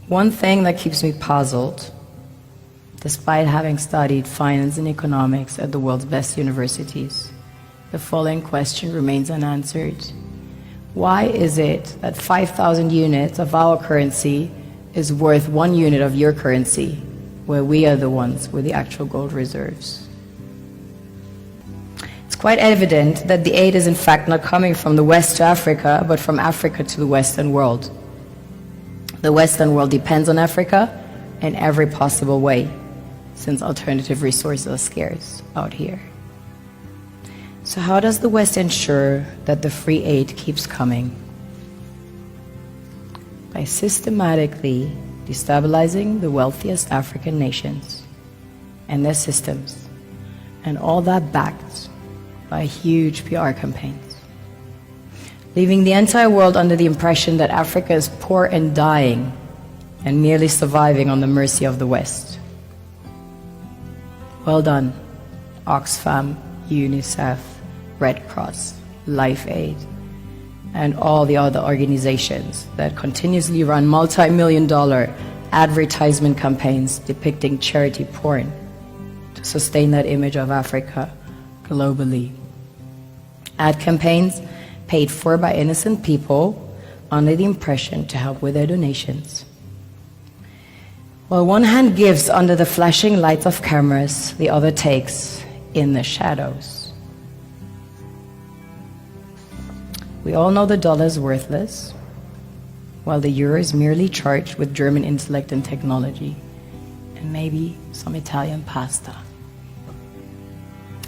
One thing that keeps me puzzled, despite having studied finance and economics at the world's best universities, the following question remains unanswered. Why is it that 5,000 units of our currency is worth 1 unit of your currency, where we are the ones with the actual gold reserves? It's quite evident that the aid is in fact not coming from the West to Africa, but from Africa to the Western world. The Western world depends on Africa in every possible way, since alternative resources are scarce out here. So how does the West ensure that the free aid keeps coming? By systematically destabilizing the wealthiest African nations and their systems, and all that backed by huge PR campaigns, leaving the entire world under the impression that Africa is poor and dying and merely surviving on the mercy of the West. Well done, Oxfam, UNICEF, Red Cross, Life Aid, and all the other organizations that continuously run multi-million-dollar advertisement campaigns depicting charity porn to sustain that image of Africa globally. Ad campaigns paid for by innocent people under the impression to help with their donations. While one hand gives under the flashing lights of cameras, the other takes in the shadows. We all know the dollar is worthless, while the euro is merely charged with German intellect and technology, and maybe some Italian pasta.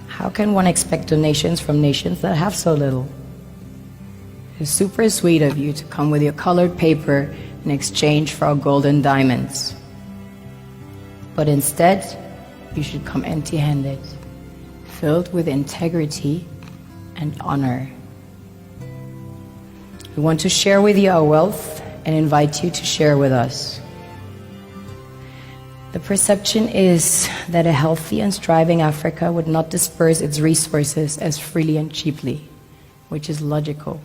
How can one expect donations from nations that have so little? It's super sweet of you to come with your colored paper in exchange for our gold and diamonds. But instead, you should come empty-handed, filled with integrity and honor. We want to share with you our wealth and invite you to share with us. The perception is that a healthy and thriving Africa would not disperse its resources as freely and cheaply, which is logical.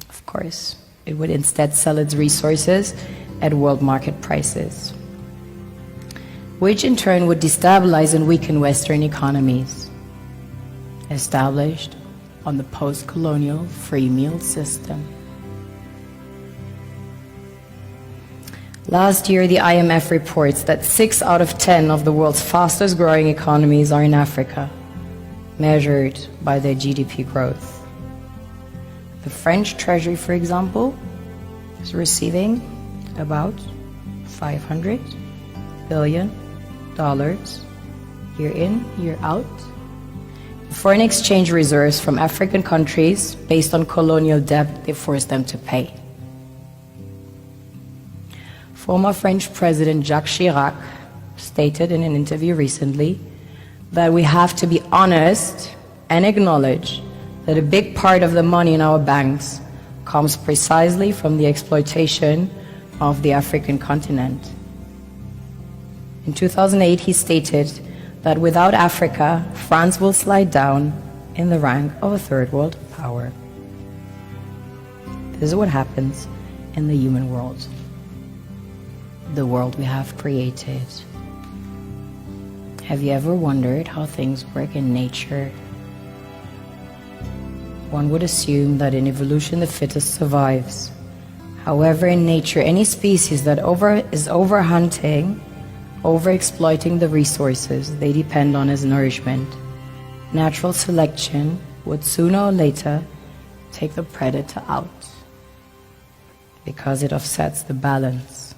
Of course, it would instead sell its resources at world market prices, which in turn would destabilize and weaken Western economies, established on the post-colonial free meal system. Last year, the IMF reports that 6 out of 10 of the world's fastest growing economies are in Africa, measured by their GDP growth. The French Treasury, for example, is receiving about $500 billion year in, year out, foreign exchange reserves from African countries based on colonial debt they forced them to pay. Former French President Jacques Chirac stated in an interview recently that we have to be honest and acknowledge that a big part of the money in our banks comes precisely from the exploitation of the African continent. In 2008, he stated that without Africa, France will slide down in the rank of a third world power. This is what happens in the human world, the world we have created. Have you ever wondered how things work in nature? One would assume that in evolution the fittest survives. However, in nature, any species that is overhunting, overexploiting the resources they depend on as nourishment, natural selection would sooner or later take the predator out, because it offsets the balance.